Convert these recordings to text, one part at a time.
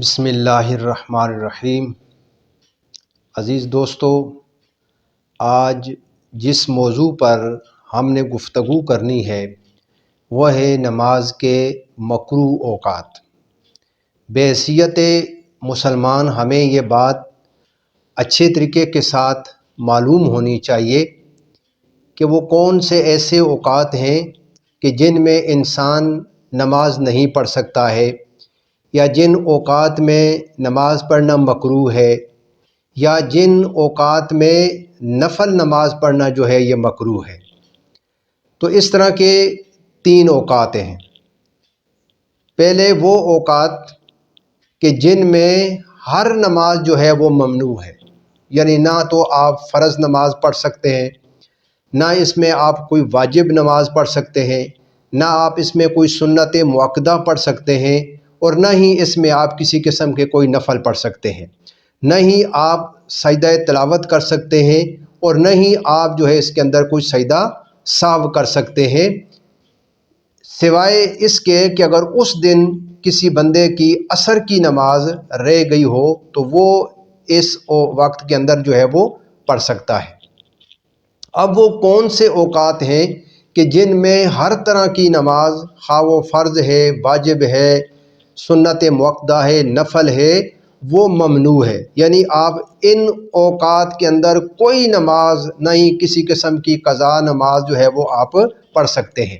بسم اللہ الرحمن الرحیم۔ عزیز دوستو، آج جس موضوع پر ہم نے گفتگو کرنی ہے وہ ہے نماز کے مکروہ اوقات۔ بحیثیت مسلمان ہمیں یہ بات اچھے طریقے کے ساتھ معلوم ہونی چاہیے کہ وہ کون سے ایسے اوقات ہیں کہ جن میں انسان نماز نہیں پڑھ سکتا ہے، یا جن اوقات میں نماز پڑھنا مکروہ ہے، یا جن اوقات میں نفل نماز پڑھنا جو ہے یہ مکروہ ہے۔ تو اس طرح کے 3 اوقات ہیں۔ پہلے وہ اوقات کہ جن میں ہر نماز جو ہے وہ ممنوع ہے، یعنی نہ تو آپ فرض نماز پڑھ سکتے ہیں، نہ اس میں آپ کوئی واجب نماز پڑھ سکتے ہیں، نہ آپ اس میں کوئی سنت مؤکدہ پڑھ سکتے ہیں، اور نہ ہی اس میں آپ کسی قسم کے کوئی نفل پڑھ سکتے ہیں، نہ ہی آپ سجدہ تلاوت کر سکتے ہیں، اور نہ ہی آپ جو ہے اس کے اندر کوئی سجدہ سہو کر سکتے ہیں، سوائے اس کے کہ اگر اس دن کسی بندے کی عصر کی نماز رہ گئی ہو تو وہ اس وقت کے اندر جو ہے وہ پڑھ سکتا ہے۔ اب وہ کون سے اوقات ہیں کہ جن میں ہر طرح کی نماز، خواہ وہ فرض ہے، واجب ہے، سنت مؤکدہ ہے، نفل ہے، وہ ممنوع ہے، یعنی آپ ان اوقات کے اندر کوئی نماز، نہ ہی کسی قسم کی قضا نماز جو ہے وہ آپ پڑھ سکتے ہیں۔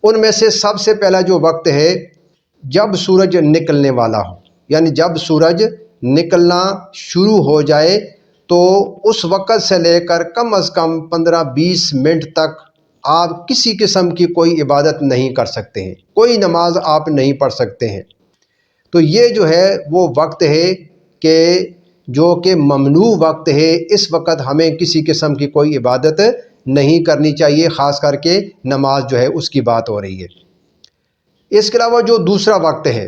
ان میں سے سب سے پہلا جو وقت ہے جب سورج نکلنے والا ہو، یعنی جب سورج نکلنا شروع ہو جائے تو اس وقت سے لے کر کم از کم 15-20 منٹ تک آپ کسی قسم کی کوئی عبادت نہیں کر سکتے ہیں، کوئی نماز آپ نہیں پڑھ سکتے ہیں۔ تو یہ جو ہے وہ وقت ہے کہ جو کہ ممنوع وقت ہے، اس وقت ہمیں کسی قسم کی کوئی عبادت نہیں کرنی چاہیے، خاص کر کے نماز جو ہے اس کی بات ہو رہی ہے۔ اس کے علاوہ جو دوسرا وقت ہے،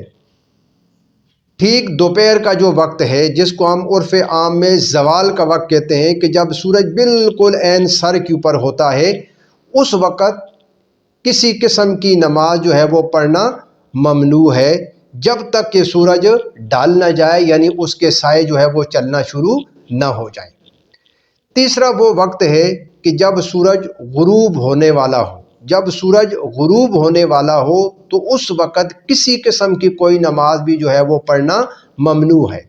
ٹھیک دوپہر کا جو وقت ہے، جس کو ہم عرف عام میں زوال کا وقت کہتے ہیں، کہ جب سورج بالکل عین سر کے اوپر ہوتا ہے، اس وقت کسی قسم کی نماز جو ہے وہ پڑھنا ممنوع ہے جب تک کہ سورج ڈال نہ جائے، یعنی اس کے سائے جو ہے وہ چلنا شروع نہ ہو جائے۔ تیسرا وہ وقت ہے کہ جب سورج غروب ہونے والا ہو، جب سورج غروب ہونے والا ہو تو اس وقت کسی قسم کی کوئی نماز بھی جو ہے وہ پڑھنا ممنوع ہے۔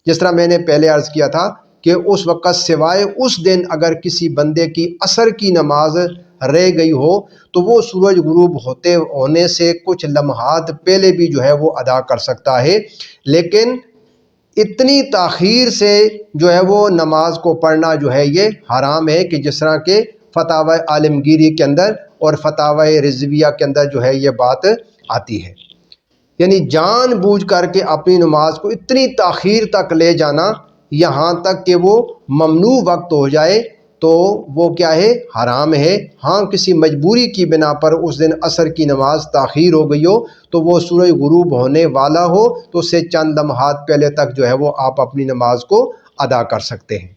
جس طرح میں نے پہلے عرض کیا تھا کہ اس وقت سوائے اس دن اگر کسی بندے کی عصر کی نماز رہ گئی ہو تو وہ سورج غروب ہونے سے کچھ لمحات پہلے بھی جو ہے وہ ادا کر سکتا ہے، لیکن اتنی تاخیر سے جو ہے وہ نماز کو پڑھنا جو ہے یہ حرام ہے، کہ جس طرح کہ فتاوی عالمگیری کے اندر اور فتاوی رضویہ کے اندر جو ہے یہ بات آتی ہے۔ یعنی جان بوجھ کر کے اپنی نماز کو اتنی تاخیر تک لے جانا یہاں تک کہ وہ ممنوع وقت ہو جائے تو وہ کیا ہے؟ حرام ہے۔ ہاں کسی مجبوری کی بنا پر اس دن عصر کی نماز تاخیر ہو گئی ہو تو وہ سورج غروب ہونے والا ہو تو اس سے چند لمحات پہلے تک جو ہے وہ آپ اپنی نماز کو ادا کر سکتے ہیں۔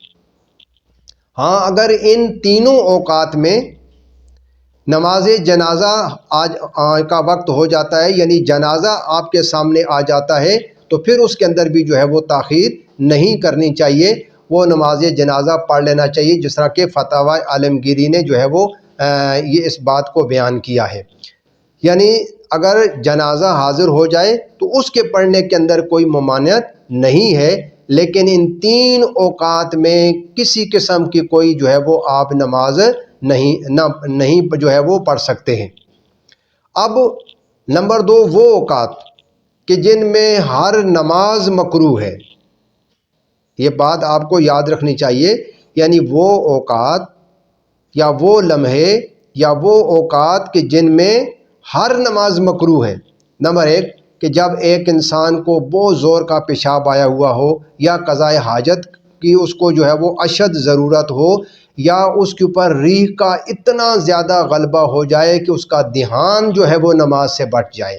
ہاں اگر ان تینوں اوقات میں نماز جنازہ کا وقت ہو جاتا ہے، یعنی جنازہ آپ کے سامنے آ جاتا ہے، تو پھر اس کے اندر بھی جو ہے وہ تاخیر نہیں کرنی چاہیے، وہ نماز جنازہ پڑھ لینا چاہیے، جس طرح کہ فتاوی عالمگیری نے جو ہے وہ یہ اس بات کو بیان کیا ہے۔ یعنی اگر جنازہ حاضر ہو جائے تو اس کے پڑھنے کے اندر کوئی ممانعت نہیں ہے، لیکن ان 3 اوقات میں کسی قسم کی کوئی جو ہے وہ آپ نماز نہیں جو ہے وہ پڑھ سکتے ہیں۔ اب نمبر 2 وہ اوقات کہ جن میں ہر نماز مکروہ ہے، یہ بات آپ کو یاد رکھنی چاہیے، یعنی وہ اوقات یا وہ لمحے یا وہ اوقات کہ جن میں ہر نماز مکروہ ہے۔ نمبر 1 کہ جب ایک انسان کو بہت زور کا پیشاب آیا ہوا ہو، یا قضاء حاجت کی اس کو جو ہے وہ اشد ضرورت ہو، یا اس کے اوپر ریح کا اتنا زیادہ غلبہ ہو جائے کہ اس کا دھیان جو ہے وہ نماز سے بٹ جائے۔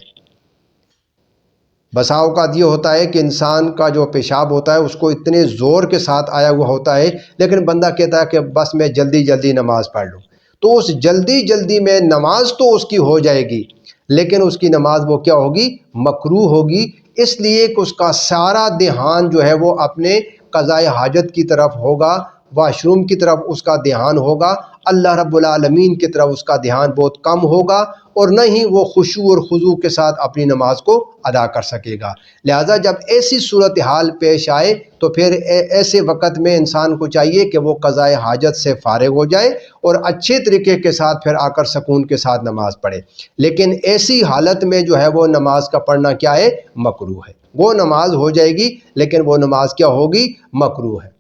بسا اوقات یہ ہوتا ہے کہ انسان کا جو پیشاب ہوتا ہے اس کو اتنے زور کے ساتھ آیا ہوا ہوتا ہے، لیکن بندہ کہتا ہے کہ بس میں جلدی جلدی نماز پڑھ لوں، تو اس جلدی جلدی میں نماز تو اس کی ہو جائے گی، لیکن اس کی نماز وہ کیا ہوگی؟ مکروہ ہوگی، اس لیے کہ اس کا سارا دھیان جو ہے وہ اپنے قضاء حاجت کی طرف ہوگا، واش روم کی طرف اس کا دھیان ہوگا، اللہ رب العالمین کی طرف اس کا دھیان بہت کم ہوگا، اور نہ ہی وہ خشوع اور خضوع کے ساتھ اپنی نماز کو ادا کر سکے گا۔ لہٰذا جب ایسی صورتحال پیش آئے تو پھر ایسے وقت میں انسان کو چاہیے کہ وہ قضاء حاجت سے فارغ ہو جائے اور اچھے طریقے کے ساتھ پھر آ کر سکون کے ساتھ نماز پڑھے۔ لیکن ایسی حالت میں جو ہے وہ نماز کا پڑھنا کیا ہے؟ مکروہ ہے۔ وہ نماز ہو جائے گی لیکن وہ نماز کیا ہوگی؟ مکروہ ہے۔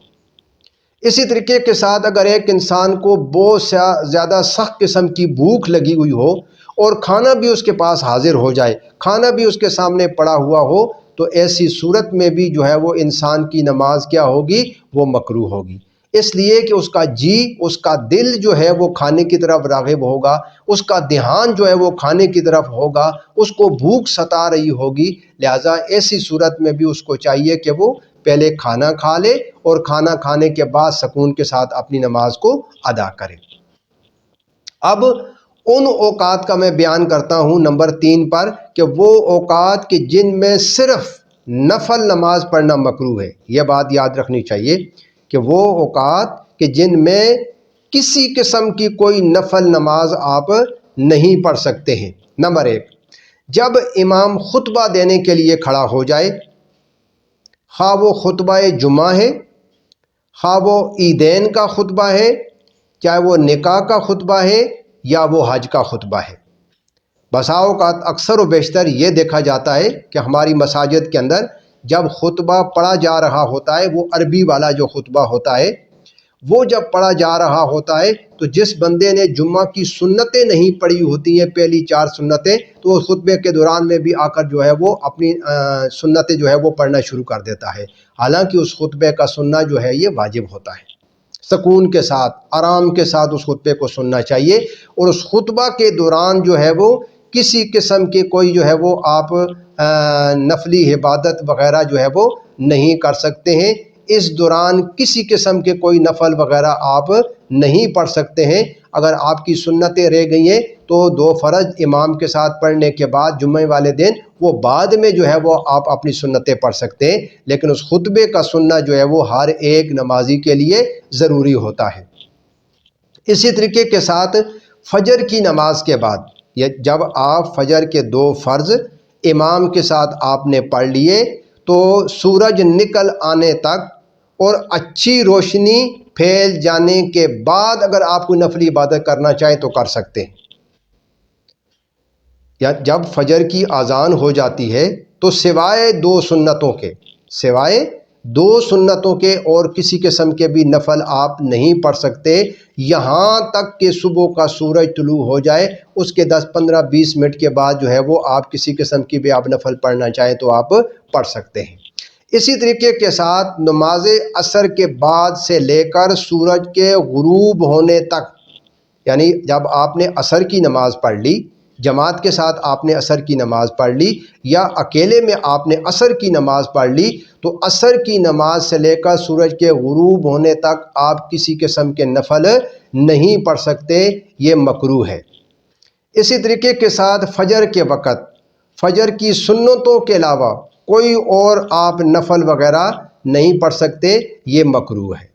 اسی طریقے کے ساتھ اگر ایک انسان کو بہت زیادہ سخت قسم کی بھوک لگی ہوئی ہو اور کھانا بھی اس کے پاس حاضر ہو جائے، کھانا بھی اس کے سامنے پڑا ہوا ہو، تو ایسی صورت میں بھی جو ہے وہ انسان کی نماز کیا ہوگی؟ وہ مکروہ ہوگی، اس لیے کہ اس کا جی، اس کا دل جو ہے وہ کھانے کی طرف راغب ہوگا، اس کا دھیان جو ہے وہ کھانے کی طرف ہوگا، اس کو بھوک ستا رہی ہوگی۔ لہٰذا ایسی صورت میں بھی اس کو چاہیے کہ وہ پہلے کھانا کھا لے اور کھانا کھانے کے بعد سکون کے ساتھ اپنی نماز کو ادا کرے۔ اب ان اوقات کا میں بیان کرتا ہوں نمبر 3 پر، کہ وہ اوقات کہ جن میں صرف نفل نماز پڑھنا مکروہ ہے۔ یہ بات یاد رکھنی چاہیے کہ وہ اوقات کہ جن میں کسی قسم کی کوئی نفل نماز آپ نہیں پڑھ سکتے ہیں۔ نمبر 1، جب امام خطبہ دینے کے لیے کھڑا ہو جائے، خواہ وہ خطبہ جمعہ ہے، خواہ وہ عیدین کا خطبہ ہے، چاہے وہ نکاح کا خطبہ ہے یا وہ حج کا خطبہ ہے۔ بسا اوقات اکثر و بیشتر یہ دیکھا جاتا ہے کہ ہماری مساجد کے اندر جب خطبہ پڑھا جا رہا ہوتا ہے، وہ عربی والا جو خطبہ ہوتا ہے، وہ جب پڑھا جا رہا ہوتا ہے تو جس بندے نے جمعہ کی سنتیں نہیں پڑھی ہوتی ہیں، پہلی 4 سنتیں، تو اس خطبے کے دوران میں بھی آ کر جو ہے وہ اپنی سنتیں جو ہے وہ پڑھنا شروع کر دیتا ہے، حالانکہ اس خطبے کا سننا جو ہے یہ واجب ہوتا ہے۔ سکون کے ساتھ، آرام کے ساتھ اس خطبے کو سننا چاہیے، اور اس خطبہ کے دوران جو ہے وہ کسی قسم کے کوئی جو ہے وہ آپ نفلی عبادت وغیرہ جو ہے وہ نہیں کر سکتے ہیں۔ اس دوران کسی قسم کے کوئی نفل وغیرہ آپ نہیں پڑھ سکتے ہیں۔ اگر آپ کی سنتیں رہ گئی ہیں تو 2 فرض امام کے ساتھ پڑھنے کے بعد جمعے والے دن وہ بعد میں جو ہے وہ آپ اپنی سنتیں پڑھ سکتے ہیں، لیکن اس خطبے کا سننا جو ہے وہ ہر ایک نمازی کے لیے ضروری ہوتا ہے۔ اسی طریقے کے ساتھ فجر کی نماز کے بعد، جب آپ فجر کے 2 فرض امام کے ساتھ آپ نے پڑھ لیے تو سورج نکل آنے تک اور اچھی روشنی پھیل جانے کے بعد اگر آپ کوئی نفلی عبادت کرنا چاہیں تو کر سکتے ہیں۔ یا جب فجر کی اذان ہو جاتی ہے تو سوائے 2 سنتوں کے اور کسی قسم کے بھی نفل آپ نہیں پڑھ سکتے، یہاں تک کہ صبح کا سورج طلوع ہو جائے۔ اس کے 10 15 20 منٹ کے بعد جو ہے وہ آپ کسی قسم کی بھی آپ نفل پڑھنا چاہیں تو آپ پڑھ سکتے ہیں۔ اسی طریقے کے ساتھ نماز عصر کے بعد سے لے کر سورج کے غروب ہونے تک، یعنی جب آپ نے عصر کی نماز پڑھ لی، جماعت کے ساتھ آپ نے عصر کی نماز پڑھ لی یا اکیلے میں آپ نے عصر کی نماز پڑھ لی، تو عصر کی نماز سے لے کر سورج کے غروب ہونے تک آپ کسی قسم کے نفل نہیں پڑھ سکتے، یہ مکروہ ہے۔ اسی طریقے کے ساتھ فجر کے وقت فجر کی سنتوں کے علاوہ کوئی اور آپ نفل وغیرہ نہیں پڑھ سکتے، یہ مکروہ ہے۔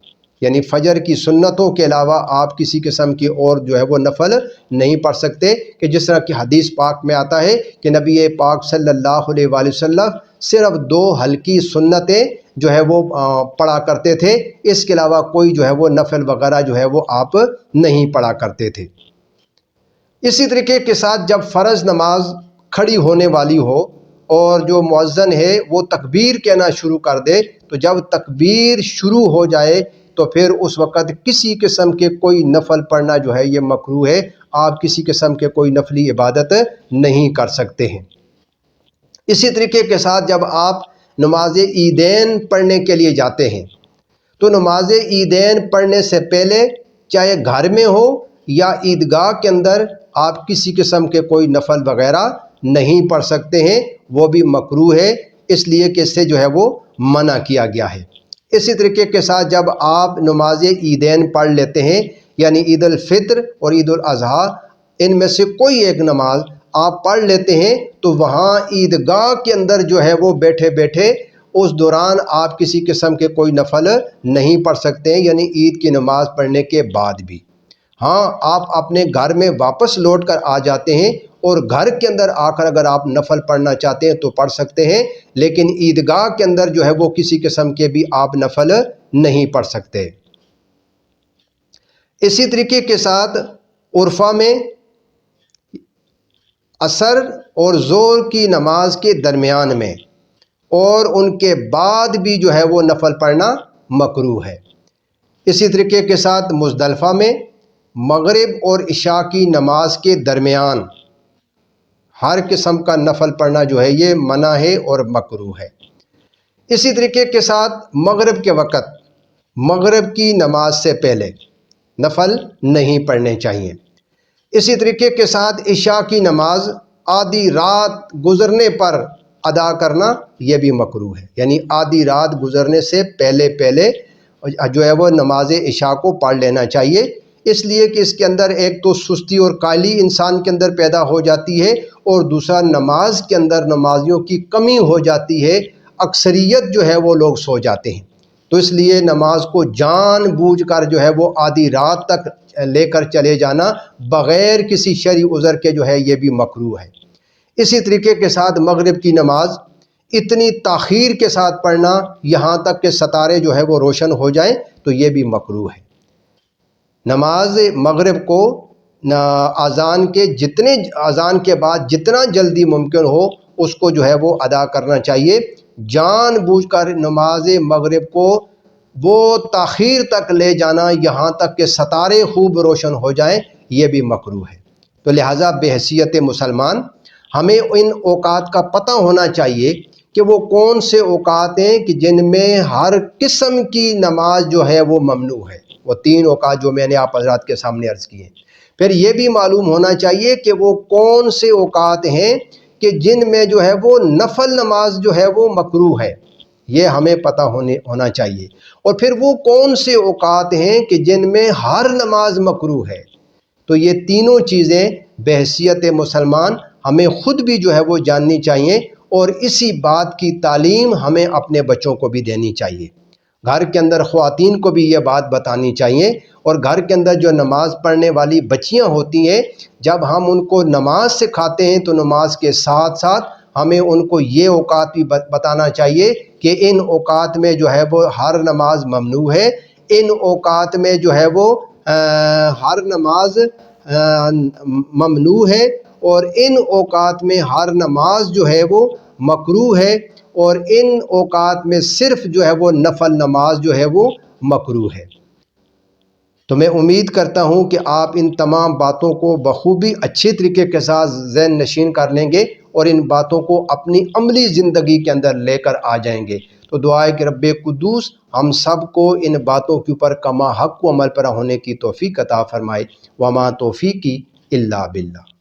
یعنی فجر کی سنتوں کے علاوہ آپ کسی قسم کی اور جو ہے وہ نفل نہیں پڑھ سکتے، کہ جس طرح کی حدیث پاک میں آتا ہے کہ نبی پاک صلی اللہ علیہ وآلہ وسلم صرف 2 ہلکی سنتیں جو ہے وہ پڑھا کرتے تھے، اس کے علاوہ کوئی جو ہے وہ نفل وغیرہ جو ہے وہ آپ نہیں پڑھا کرتے تھے۔ اسی طریقے کے ساتھ جب فرض نماز کھڑی ہونے والی ہو اور جو مؤذن ہے وہ تکبیر کہنا شروع کر دے، تو جب تکبیر شروع ہو جائے تو پھر اس وقت کسی قسم کے کوئی نفل پڑھنا جو ہے یہ مکروہ ہے، آپ کسی قسم کے کوئی نفلی عبادت نہیں کر سکتے ہیں۔ اسی طریقے کے ساتھ جب آپ نماز عیدین پڑھنے کے لیے جاتے ہیں تو نماز عیدین پڑھنے سے پہلے چاہے گھر میں ہو یا عیدگاہ کے اندر آپ کسی قسم کے کوئی نفل وغیرہ نہیں پڑھ سکتے ہیں، وہ بھی مکروہ ہے، اس لیے کہ اس سے جو ہے وہ منع کیا گیا ہے۔ اسی طریقے کے ساتھ جب آپ نماز عیدین پڑھ لیتے ہیں، یعنی عید الفطر اور عید الاضحیٰ، ان میں سے کوئی ایک نماز آپ پڑھ لیتے ہیں تو وہاں عیدگاہ کے اندر جو ہے وہ بیٹھے بیٹھے اس دوران آپ کسی قسم کے کوئی نفل نہیں پڑھ سکتے ہیں، یعنی عید کی نماز پڑھنے کے بعد بھی۔ ہاں، آپ اپنے گھر میں واپس لوٹ کر آ جاتے ہیں اور گھر کے اندر آ کر اگر آپ نفل پڑھنا چاہتے ہیں تو پڑھ سکتے ہیں، لیکن عیدگاہ کے اندر جو ہے وہ کسی قسم کے بھی آپ نفل نہیں پڑھ سکتے۔ اسی طریقے کے ساتھ عرفہ میں عصر اور ظہر کی نماز کے درمیان میں اور ان کے بعد بھی جو ہے وہ نفل پڑھنا مکروہ ہے۔ اسی طریقے کے ساتھ مزدلفہ میں مغرب اور عشاء کی نماز کے درمیان ہر قسم کا نفل پڑھنا جو ہے یہ منع ہے اور مکروہ ہے۔ اسی طریقے کے ساتھ مغرب کے وقت مغرب کی نماز سے پہلے نفل نہیں پڑھنے چاہیے۔ اسی طریقے کے ساتھ عشاء کی نماز آدھی رات گزرنے پر ادا کرنا یہ بھی مکروہ ہے، یعنی آدھی رات گزرنے سے پہلے جو ہے وہ نماز عشاء کو پڑھ لینا چاہیے، اس لیے کہ اس کے اندر ایک تو سستی اور کاہلی انسان کے اندر پیدا ہو جاتی ہے، اور دوسرا نماز کے اندر نمازیوں کی کمی ہو جاتی ہے، اکثریت جو ہے وہ لوگ سو جاتے ہیں، تو اس لیے نماز کو جان بوجھ کر جو ہے وہ آدھی رات تک لے کر چلے جانا بغیر کسی شرعی عذر کے جو ہے یہ بھی مکروہ ہے۔ اسی طریقے کے ساتھ مغرب کی نماز اتنی تاخیر کے ساتھ پڑھنا یہاں تک کہ ستارے جو ہے وہ روشن ہو جائیں تو یہ بھی مکروہ ہے۔ نماز مغرب کو اذان کے بعد جتنا جلدی ممکن ہو اس کو جو ہے وہ ادا کرنا چاہیے۔ جان بوجھ کر نماز مغرب کو وہ تاخیر تک لے جانا یہاں تک کہ ستارے خوب روشن ہو جائیں یہ بھی مکروہ ہے۔ تو لہٰذا بحیثیت مسلمان ہمیں ان اوقات کا پتہ ہونا چاہیے کہ وہ کون سے اوقات ہیں کہ جن میں ہر قسم کی نماز جو ہے وہ ممنوع ہے، وہ 3 اوقات جو میں نے آپ حضرات کے سامنے عرض کیے۔ پھر یہ بھی معلوم ہونا چاہیے کہ وہ کون سے اوقات ہیں کہ جن میں جو ہے وہ نفل نماز جو ہے وہ مکروہ ہے، یہ ہمیں پتہ ہونا چاہیے۔ اور پھر وہ کون سے اوقات ہیں کہ جن میں ہر نماز مکروہ ہے۔ تو یہ تینوں چیزیں بحیثیت مسلمان ہمیں خود بھی جو ہے وہ جاننی چاہیے، اور اسی بات کی تعلیم ہمیں اپنے بچوں کو بھی دینی چاہیے۔ گھر کے اندر خواتین کو بھی یہ بات بتانی چاہیے، اور گھر کے اندر جو نماز پڑھنے والی بچیاں ہوتی ہیں جب ہم ان کو نماز سکھاتے ہیں تو نماز کے ساتھ ساتھ ہمیں ان کو یہ اوقات بھی بتانا چاہیے کہ ان اوقات میں جو ہے وہ ہر نماز ممنوع ہے، ان اوقات میں جو ہے وہ ہر نماز ممنوع ہے، اور ان اوقات میں ہر نماز جو ہے وہ مکروہ ہے، اور ان اوقات میں صرف جو ہے وہ نفل نماز جو ہے وہ مکروہ ہے۔ تو میں امید کرتا ہوں کہ آپ ان تمام باتوں کو بخوبی اچھے طریقے کے ساتھ ذہن نشین کر لیں گے اور ان باتوں کو اپنی عملی زندگی کے اندر لے کر آ جائیں گے۔ تو دعا ہے کہ رب قدوس ہم سب کو ان باتوں کے اوپر کما حق و عمل پر ہونے کی توفیق عطا فرمائے۔ وما توفیقی الا باللہ۔